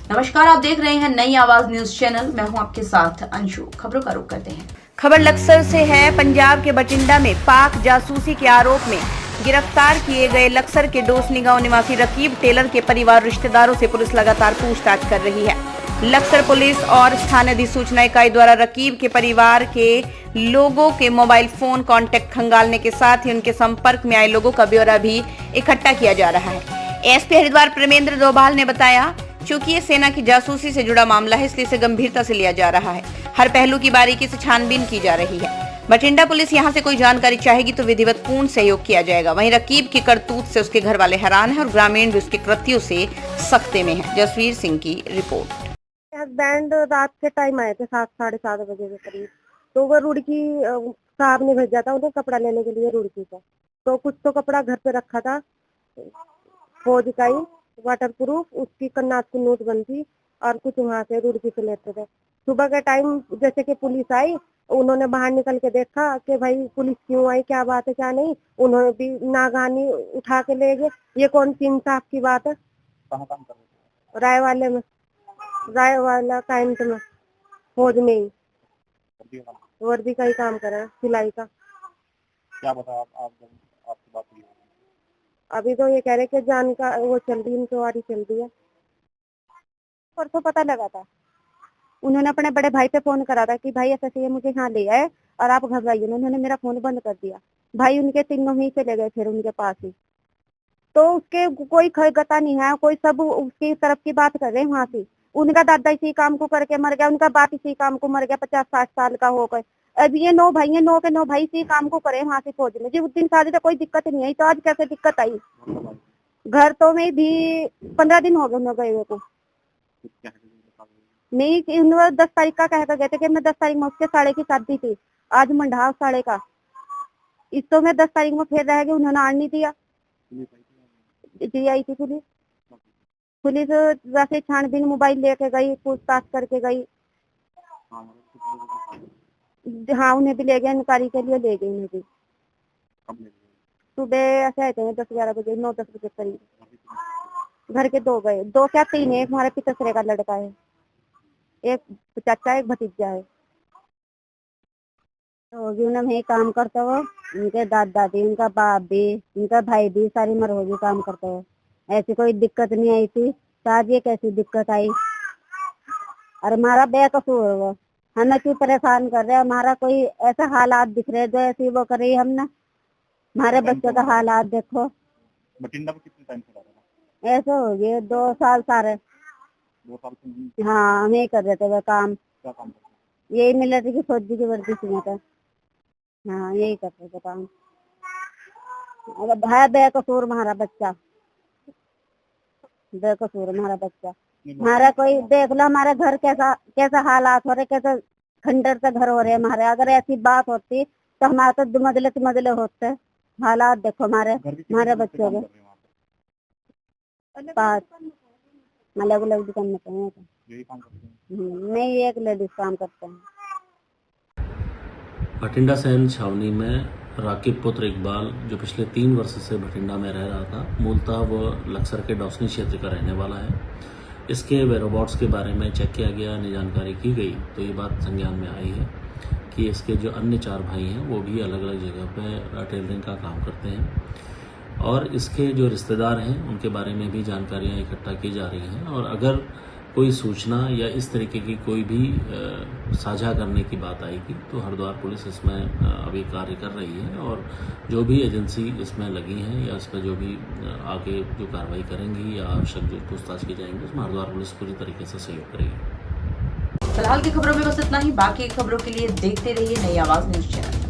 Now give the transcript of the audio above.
नमस्कार, आप देख रहे हैं नई आवाज न्यूज चैनल। मैं हूं आपके साथ अंशु। खबरों का रुख करते हैं। खबर लक्सर से है। पंजाब के बठिंडा में पाक जासूसी के आरोप में गिरफ्तार किए गए लक्सर के डोसनी गांव निवासी रकीब टेलर के परिवार रिश्तेदारों से पुलिस लगातार पूछताछ कर रही है। लक्सर पुलिस और स्थानीय अधिसूचना इकाई द्वारा रकीब के परिवार के लोगों के मोबाइल फोन कॉन्टैक्ट खंगालने के साथ ही उनके संपर्क में आए लोगों का ब्यौरा भी इकट्ठा किया जा रहा है। एसपी हरिद्वार प्रेमेंद्र डोभाल ने बताया, चूंकि ये सेना की जासूसी से जुड़ा मामला है, इसलिए इसे गंभीरता से लिया जा रहा है। हर पहलू की बारीकी से छानबीन की जा रही है। बठिंडा पुलिस यहां से कोई जानकारी चाहेगी तो विधिवत पूर्ण सहयोग किया जाएगा। वहीं रकीब की करतूत से उसके घर वाले हैरान हैं और ग्रामीण भी उसके कृत्यों से सख्ते में हैं। जसवीर सिंह की रिपोर्ट। हस्बैंड रात के टाइम आए थे 7-7:30 बजे के करीब। तो वो रुड़की साहब ने भेजा था उन्हें कपड़ा लेने के लिए रुड़की का। तो कुछ तो कपड़ा घर पे रखा था, फौज का ही वाटर प्रूफ, उसकी कन्नाट की नोट बंद थी और कुछ वहाँ से रुड़की से लेते थे। सुबह के टाइम जैसे कि पुलिस आई, उन्होंने बाहर निकल के देखा कि भाई पुलिस क्यों आई, क्या बात है क्या नहीं। उन्होंने भी नागानी उठा के ले गए। ये कौन सी इंसाफ की बात है। कहाँ काम कर रहे थे? राय वाला कैंट में, फौज में ही वर्दी का काम? वर्दी का ही काम कर रहा है, सिलाई का। क्या बता आप आपकी बात हुई? अभी तो ये कह रहे कि जान का वो चल रही, इंक्वायरी चल रही है। परसों पता लगा था, उन्होंने अपने बड़े भाई पे फोन करा था कि भाई ऐसा चाहिए मुझे यहाँ ले आए और आप घबराइए। उन्होंने मेरा फोन बंद कर दिया। भाई उनके तीनों ही चले गए फिर उनके पास ही। तो उसके कोई गता नहीं है, कोई सब उसकी तरफ की बात कर रहे हैं वहाँ से। उनका दादा इसी काम को करके मर गया, उनका बाप इसी काम को मर गया, 50-60 साल का हो गए। अब ये 9 भाई है, 9 के 9 भाई इसी काम को करे वहाँ से फौज में। जी उस दिन शादी तो कोई दिक्कत नहीं आई, तो आज कैसे दिक्कत आई। घर तो में भी 15 दिन हो गए उन्हें गए हुए को। नहीं, 10 तारीख का कह कर गए थे कि मैं 10 तारीख में उसके साड़े की शादी थी, आज मंडाव साड़े का। इस तो मैं 10 तारीख में फिर रह गई, उन्होंने आने नहीं दिया। जी आई थी पुलिस। पुलिस वैसे छानबीन मोबाइल लेके गई, पूछताछ करके गई। हाँ उन्हें भी ले गए, इंक्वायरी के लिए ले गई उन्हें भी। सुबह ऐसे आए थे 10-11 बजे, 9-10 बजे करीब। घर के 2 गए, 2 क्या 3 है। एक हमारे पितसरे का लड़का है, एक चाचा, एक भतीजा है। तो उन्हें काम करते हो, उनके दादा दादी, उनका बाप भी, उनका भाई भी, सारी मरहोगी काम करते हो। ऐसी कोई दिक्कत नहीं आई थी, तो आज ये कैसी दिक्कत आई। और हमारा बेकसूर है वो, हमें क्यों परेशान कर रहे हैं। हमारा कोई ऐसा हालात दिख रहे जो ऐसी वो कर रही है हमने। हमारे बच्चों का हालात देखो। बठिंडा में कितने टाइम से रह रहा है? ऐसे हो गए 2 साल सारे। 2 साल से? हाँ हम यही कर रहे थे वो काम। क्या काम करते हैं? यही मिल रही थी फौजी की वर्दी में था। हाँ यही कर रहे थे काम। है बेकसूर हमारा बच्चा, बेकसूर हमारा बच्चा। हमारा कोई देख लो, हमारे घर कैसा हालात हो रहे, कैसे खंडर से घर हो रहे हमारे। अगर ऐसी बात होती तो हमारे तो दुमदले होते। हालात देखो हमारे बच्चों के। 5 अलग दुकान में यही काम करते हैं? नहीं, एक लेडीज काम करते हैं। बठिंडा सैन छावनी में राकिब पुत्र इकबाल, जो पिछले 3 वर्ष से बठिंडा में रह रहा था, मूलतः वह लक्सर के डोसनी क्षेत्र का रहने वाला है। इसके वेरोबॉट्स के बारे में चेक किया गया, अन्य जानकारी की गई तो ये बात संज्ञान में आई है कि इसके जो अन्य 4 भाई हैं वो भी अलग अलग जगह पे टेलरिंग का काम करते हैं और इसके जो रिश्तेदार हैं उनके बारे में भी जानकारियाँ इकट्ठा की जा रही हैं। और अगर कोई सूचना या इस तरीके की कोई भी साझा करने की बात आएगी तो हरिद्वार पुलिस इसमें अभी कार्य कर रही है और जो भी एजेंसी इसमें लगी हैं या इस पर जो भी आगे जो कार्रवाई करेंगी या आवश्यक जो पूछताछ की जाएंगी उसमें हरिद्वार पुलिस पूरी तरीके से सहयोग करेगी। फिलहाल की खबरों में बस इतना ही। बाकी खबरों के लिए देखते रहिए नई आवाज न्यूज चैनल।